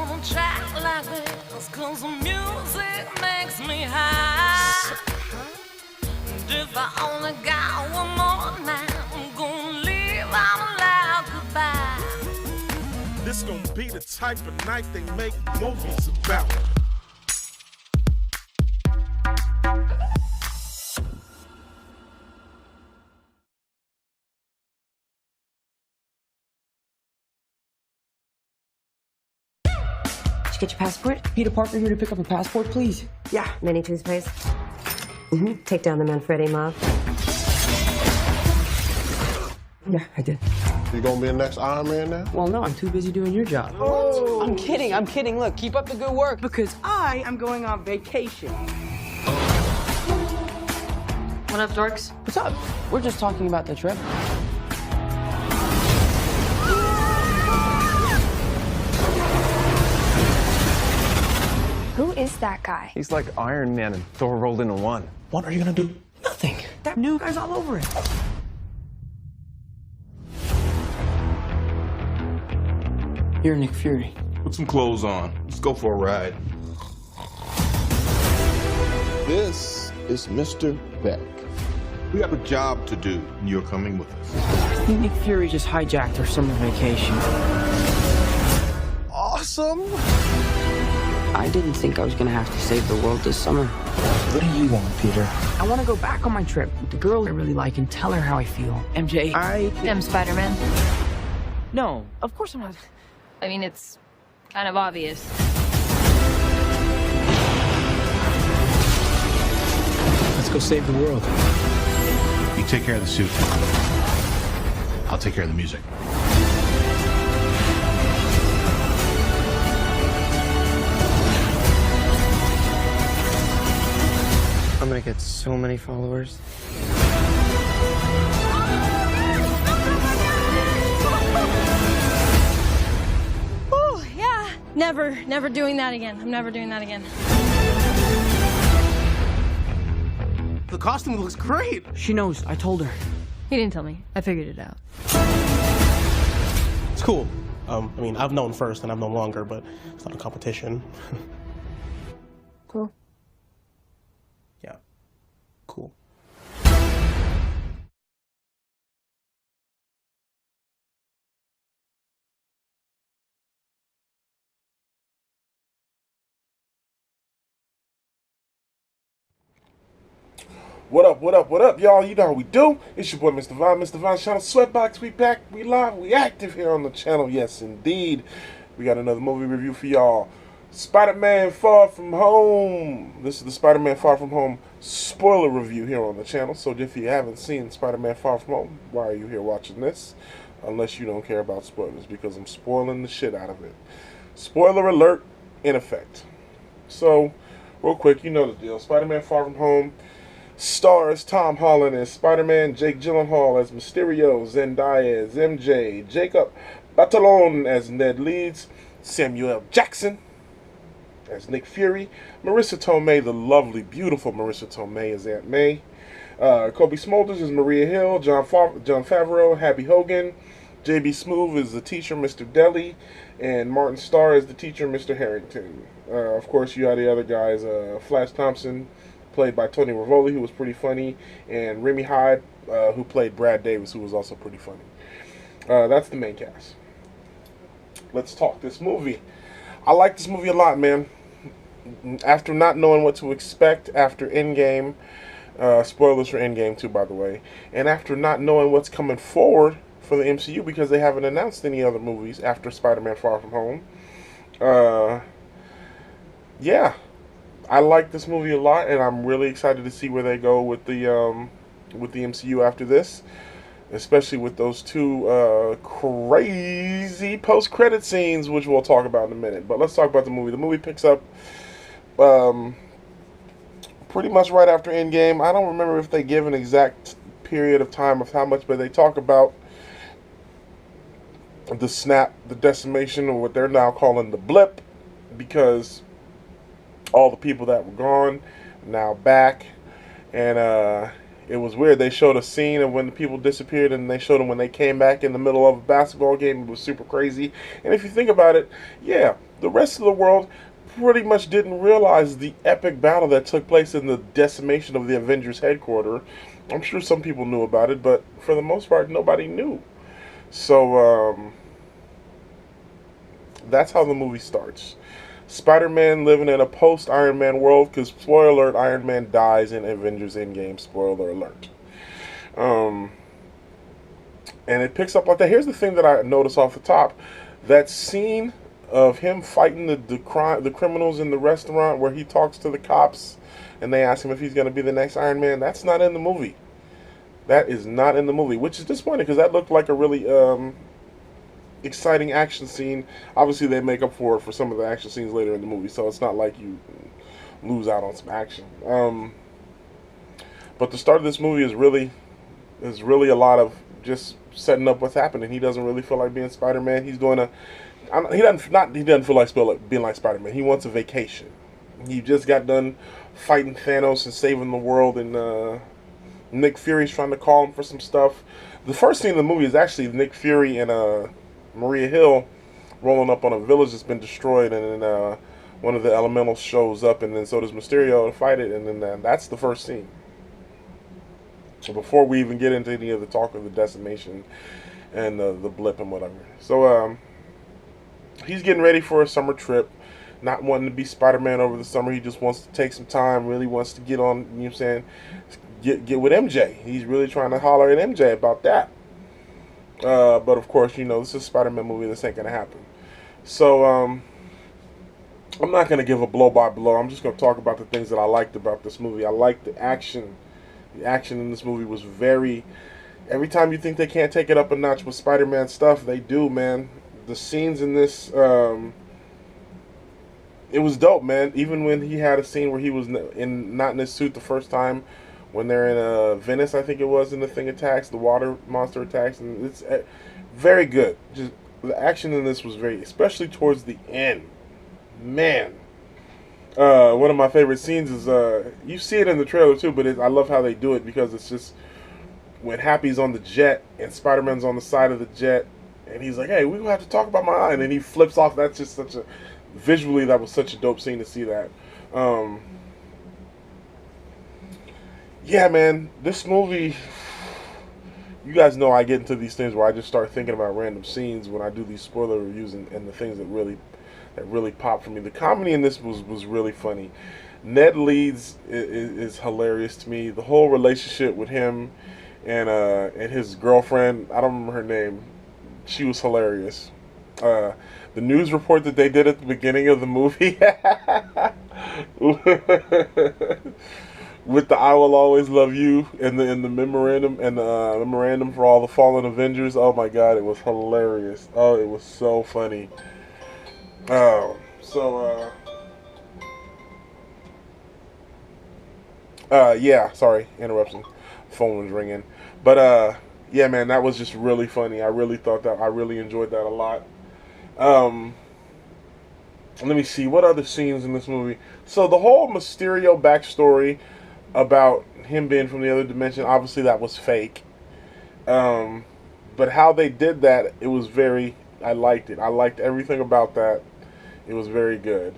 on a track like this, 'cause the music makes me high. And if I only got one more night, I'm gonna leave out a loud goodbye. This gonna be the type of night they make movies about. Did you get your passport? Peter Parker here to pick up a passport, please. Yeah. Mini toothpaste? Mm-hmm. Take down the Manfredi mob? Yeah, I did. You gonna be the next Iron Man now? Well, no, I'm too busy doing your job. Oh. I'm kidding. Look, keep up the good work because I am going on vacation. What up, dorks? What's up? We're just talking about the trip. Who is that guy? He's like Iron Man and Thor rolled into one. What are you gonna do? Nothing. That new guy's all over it. You're Nick Fury. Put some clothes on. Let's go for a ride. This is Mr. Beck. We have a job to do, and you're coming with us. I think Nick Fury just hijacked our summer vacation. Awesome! I didn't think I was gonna have to save the world this summer. What do you want, Peter? I want to go back on my trip with the girl I really like and tell her how I feel. MJ, I'm Spider-Man. No, of course I'm not. I mean, it's kind of obvious. Let's go save the world. You take care of the suit. I'll take care of the music. I'm gonna get so many followers. Oh, yeah. Never doing that again. I'm never doing that again. The costume looks great. She knows. I told her. He didn't tell me. I figured it out. It's cool. I mean, I've known first and I've known longer, but it's not a competition. Cool. Yeah. Cool. What up, y'all? You know how we do. It's your boy, Mr. Vine, Mr. Vine Channel Sweatbox. We back, we live, we active here on the channel. Yes, indeed. We got another movie review for y'all. Spider-Man Far From Home. This is the Spider-Man Far From Home spoiler review here on the channel. So if you haven't seen Spider-Man Far From Home, why are you here watching this? Unless you don't care about spoilers, because I'm spoiling the shit out of it. Spoiler alert in effect. So, real quick, you know the deal. Spider-Man Far From Home stars Tom Holland as Spider-Man, Jake Gyllenhaal as Mysterio, Zendaya as MJ, Jacob Batalon as Ned Leeds, Samuel Jackson as Nick Fury, Marissa Tomei, the lovely, beautiful Marissa Tomei as Aunt May, Kobe Smulders as Maria Hill, John Favreau, Happy Hogan, J.B. Smoove is the teacher, Mr. Deli, and Martin Starr as the teacher, Mr. Harrington. Of course, you had the other guys, Flash Thompson, played by Tony Rivoli, who was pretty funny, and Remy Hyde, who played Brad Davis, who was also pretty funny. That's the main cast. Let's talk this movie. I like this movie a lot, man. After not knowing what to expect after Endgame, spoilers for Endgame too, by the way, and after not knowing what's coming forward for the MCU because they haven't announced any other movies after Spider-Man Far From Home, yeah. I like this movie a lot, and I'm really excited to see where they go with the MCU after this, especially with those two crazy post-credit scenes, which we'll talk about in a minute. But let's talk about the movie. The movie picks up pretty much right after Endgame. I don't remember if they give an exact period of time of how much, but they talk about the snap, the decimation, or what they're now calling the blip, because all the people that were gone now back, and it was weird. They showed a scene of when the people disappeared, and they showed them when they came back in the middle of a basketball game. It was super crazy. And if you think about it, yeah, the rest of the world pretty much didn't realize the epic battle that took place in the decimation of the Avengers headquarters. I'm sure some people knew about it, but for the most part, nobody knew. So, that's how the movie starts. Spider-Man living in a post-Iron Man world, because, spoiler alert, Iron Man dies in Avengers Endgame, spoiler alert. And it picks up like that. Here's the thing that I noticed off the top. That scene of him fighting the criminals in the restaurant where he talks to the cops and they ask him if he's going to be the next Iron Man, that's not in the movie. That is not in the movie, which is disappointing because that looked like a really exciting action scene. Obviously, they make up for it for some of the action scenes later in the movie, so it's not like you lose out on some action. But the start of this movie is really a lot of just setting up what's happening. He doesn't really feel like being Spider-Man. He's doing he doesn't feel like being like Spider-Man. He wants a vacation. He just got done fighting Thanos and saving the world, and Nick Fury's trying to call him for some stuff. The first scene in the movie is actually Nick Fury and Maria Hill rolling up on a village that's been destroyed, and then one of the elementals shows up, and then so does Mysterio to fight it, and then that's the first scene. So before we even get into any of the talk of the decimation and the blip and whatever. So he's getting ready for a summer trip, not wanting to be Spider-Man over the summer. He just wants to take some time, really wants to get on, you know what I'm saying, get with MJ. He's really trying to holler at MJ about that. But of course, you know, this is a Spider-Man movie. This ain't going to happen. So I'm not going to give a blow by blow. I'm just going to talk about the things that I liked about this movie. I liked the action. The action in this movie was very... Every time you think they can't take it up a notch with Spider-Man stuff, they do, man. The scenes in this... it was dope, man. Even when he had a scene where he was not in his suit the first time, when they're in Venice, I think it was, and the thing attacks, the water monster attacks, and it's very good. Just the action in this was very, especially towards the end, man. One of my favorite scenes is you see it in the trailer too, but I love how they do it because it's just when Happy's on the jet and Spider-Man's on the side of the jet, and he's like, "Hey, we gonna have to talk about my eye," and then he flips off. That's just such a visually, that was such a dope scene to see that. Yeah, man, this movie, you guys know I get into these things where I just start thinking about random scenes when I do these spoiler reviews and the things that really pop for me. The comedy in this was really funny. Ned Leeds is hilarious to me. The whole relationship with him and his girlfriend, I don't remember her name, she was hilarious. The news report that they did at the beginning of the movie with the "I will always love you" and the memorandum and the memorandum for all the fallen Avengers. Oh my god, it was hilarious. Oh, it was so funny. Yeah, sorry, interruption. Phone was ringing. But yeah, man, that was just really funny. I really enjoyed that a lot. Let me see, what other scenes in this movie? So the whole Mysterio backstory about him being from the other dimension, obviously that was fake. But how they did that, it was I liked it. I liked everything about that. It was very good.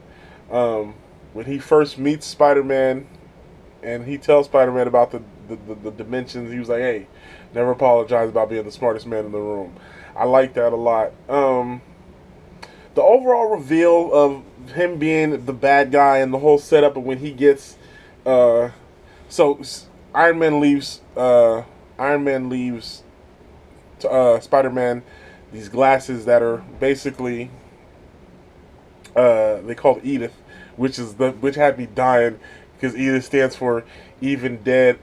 When he first meets Spider-Man and he tells Spider-Man about the dimensions, he was like, "Hey, never apologize about being the smartest man in the room." I like that a lot. The overall reveal of him being the bad guy and the whole setup of when he gets so Iron Man leaves Spider-Man these glasses that are basically they called Edith, which had me dying because Edith stands for "Even Dead,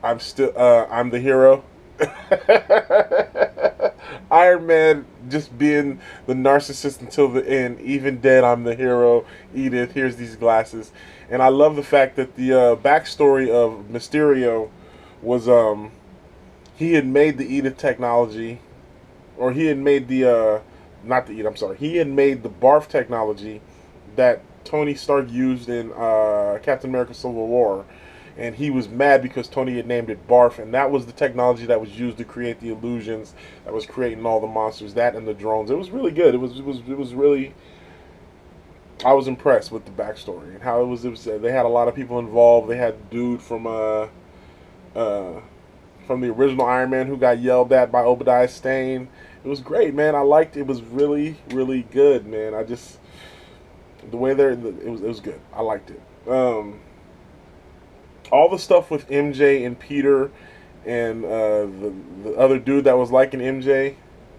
I'm the hero." Iron Man just being the narcissist until the end. "Even dead, I'm the hero. Edith, here's these glasses." And I love the fact that the backstory of Mysterio was he had made the Edith technology, or he had made the not the Edith, I'm sorry, he had made the Barf technology that Tony Stark used in Captain America Civil War. And he was mad because Tony had named it Barf, and that was the technology that was used to create the illusions, that was creating all the monsters, that and the drones. It was really good. It was really I was impressed with the backstory and how it was. They had a lot of people involved. They had the dude from the original Iron Man who got yelled at by Obadiah Stane. It was great, man. I liked it. It was really, really good, man. I just the way it was good. I liked it. All the stuff with MJ and Peter and the other dude that was like an MJ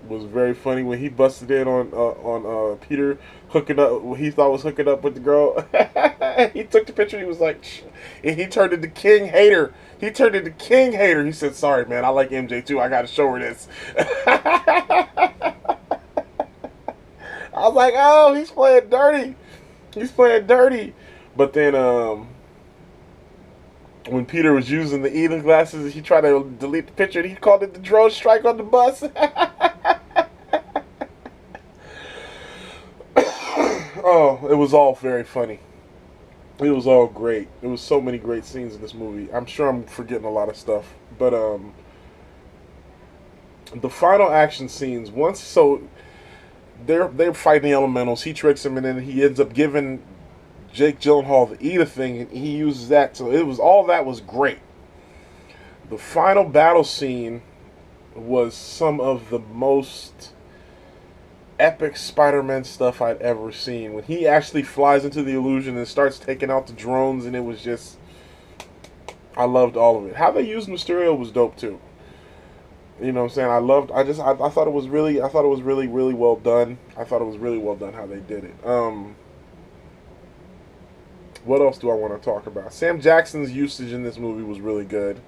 was very funny when he busted in on Peter hooking up. What he thought was hooking up with the girl. He took the picture. He was like, and he turned into King Hater. He turned into King Hater. He said, "Sorry, man. I like MJ too. I got to show her this." I was like, "Oh, he's playing dirty. He's playing dirty." But then, when Peter was using the Eden glasses, he tried to delete the picture. And he called it the drone strike on the bus. Oh, it was all very funny. It was all great. There was so many great scenes in this movie. I'm sure I'm forgetting a lot of stuff, but the final action scenes. They're fighting the elementals. He tricks him, and then he ends up giving Jake Gyllenhaal the Eda thing, and he uses that. So all that was great. The final battle scene was some of the most epic Spider-Man stuff I'd ever seen. When he actually flies into the illusion and starts taking out the drones, and it was just, I loved all of it. How they used Mysterio was dope too. You know what I'm saying? I thought it was really well done. I thought it was really well done how they did it. What else do I want to talk about? Sam Jackson's usage in this movie was really good.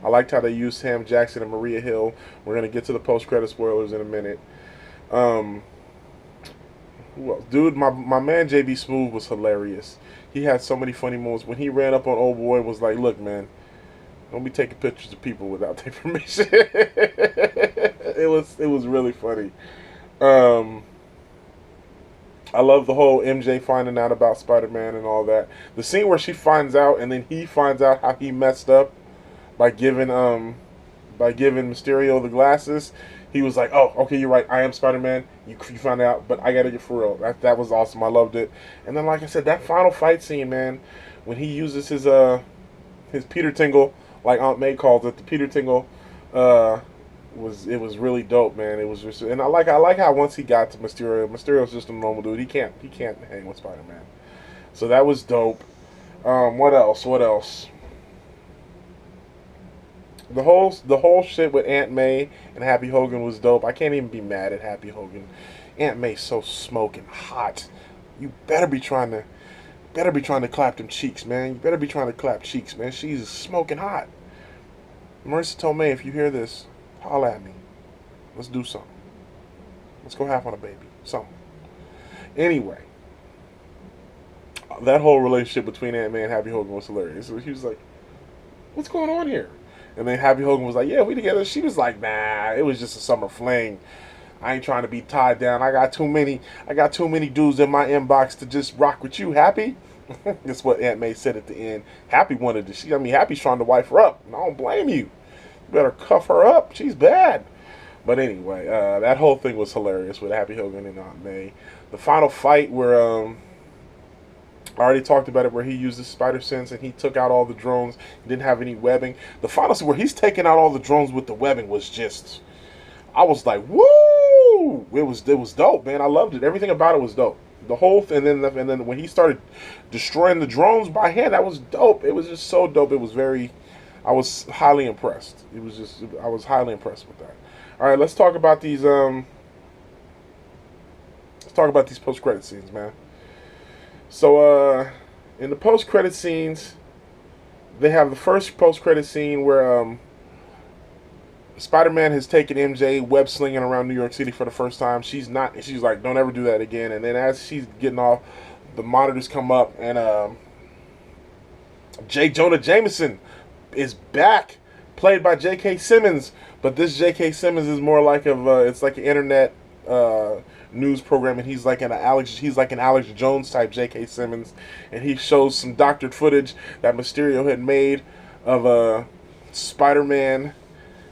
I liked how they used Sam Jackson and Maria Hill. We're going to get to the post-credit spoilers in a minute. Well, dude, my man JB Smoove was hilarious. He had so many funny moments. When he ran up on old boy and was like, "Look, man, don't be taking pictures of people without their permission." It was really funny. I love the whole MJ finding out about Spider-Man and all that. The scene where she finds out and then he finds out how he messed up by giving Mysterio the glasses. He was like, "Oh, okay, you're right. I am Spider-Man. You found out, but I gotta get for real." That was awesome. I loved it. And then, like I said, that final fight scene, man, when he uses his Peter Tingle, like Aunt May calls it, the Peter Tingle, was really dope, man. It was just, and I like how once he got to Mysterio's just a normal dude. He can't hang with Spider-Man. So that was dope. What else? The whole shit with Aunt May and Happy Hogan was dope. I can't even be mad at Happy Hogan. Aunt May's so smoking hot. You better be trying to clap them cheeks, man. You better be trying to clap cheeks, man. She's smoking hot. Marissa Tomei, if you hear this, holla at me. Let's do something. Let's go half on a baby. Something. Anyway, that whole relationship between Aunt May and Happy Hogan was hilarious. So he was like, "What's going on here?" And then Happy Hogan was like, "Yeah, we together." She was like, "Nah, it was just a summer fling. I ain't trying to be tied down. I got too many dudes in my inbox to just rock with you, Happy." That's what Aunt May said at the end. Happy wanted to. Happy's trying to wife her up. And I don't blame you. You better cuff her up. She's bad. But anyway, that whole thing was hilarious with Happy Hogan and Aunt May. The final fight where I already talked about it, where he used the spider sense and he took out all the drones. He didn't have any webbing. The final scene where he's taking out all the drones with the webbing was just, I was like, woo! It was dope, man. I loved it. Everything about it was dope. The whole thing, and then when he started destroying the drones by hand, that was dope. It was just so dope. I was highly impressed. I was highly impressed with that. All right, let's talk about these post-credit scenes, man. So, in the post-credit scenes, they have the first post-credit scene where Spider-Man has taken MJ web-slinging around New York City for the first time. She's like, "Don't ever do that again." And then as she's getting off, the monitors come up, and J. Jonah Jameson is back, played by J.K. Simmons. But this J.K. Simmons is more like it's like an internet news program, and he's like an Alex Jones type J.K. Simmons, and he shows some doctored footage that Mysterio had made of Spider-Man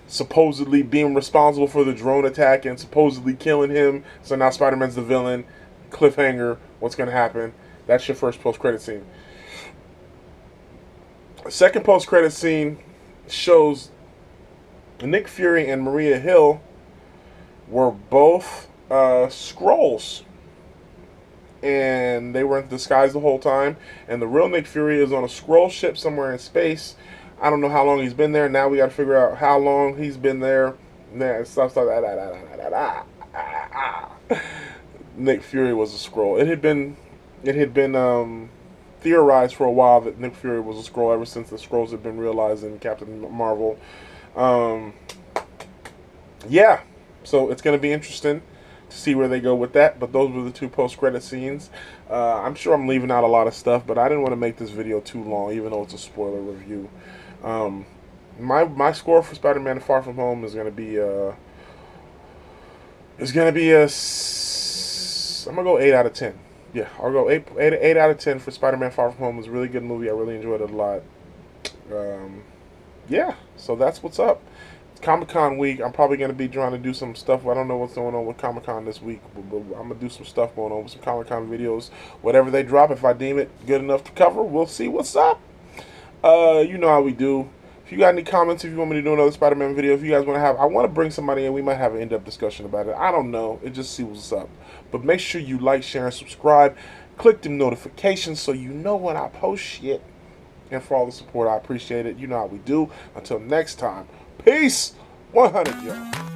supposedly being responsible for the drone attack and supposedly killing him. So now Spider-Man's the villain. Cliffhanger, what's gonna happen? That's your first post-credit scene. The second post-credit scene shows Nick Fury and Maria Hill were both Skrulls. And they were in disguise the whole time. And the real Nick Fury is on a Skrull ship somewhere in space. I don't know how long he's been there. Now we got to figure out how long he's been there. Nick Fury was a Skrull. It had been theorized for a while that Nick Fury was a Skrull ever since the Skrulls had been realized in Captain Marvel. Yeah, so it's going to be interesting to see where they go with that. But those were the two post-credit scenes. I'm sure I'm leaving out a lot of stuff, but I didn't want to make this video too long, even though it's a spoiler review. My score for Spider-Man Far From Home is going to be I'm gonna go 8 out of 10. Yeah, I'll go 8 out of 10 for Spider-Man Far From Home. It was a really good movie. I really enjoyed it a lot. Yeah, so that's what's up. It's Comic-Con week. I'm probably going to be trying to do some stuff. I don't know what's going on with Comic-Con this week, but I'm going to do some stuff going on with some Comic-Con videos. Whatever they drop, if I deem it good enough to cover, we'll see what's up. You know how we do. If you got any comments, if you want me to do another Spider-Man video, if you guys want to have, I want to bring somebody in, we might have an in-depth discussion about it. I don't know. It just see what's up. But make sure you like, share, and subscribe. Click the notifications so you know when I post shit. And for all the support, I appreciate it. You know how we do. Until next time, peace. 100, y'all.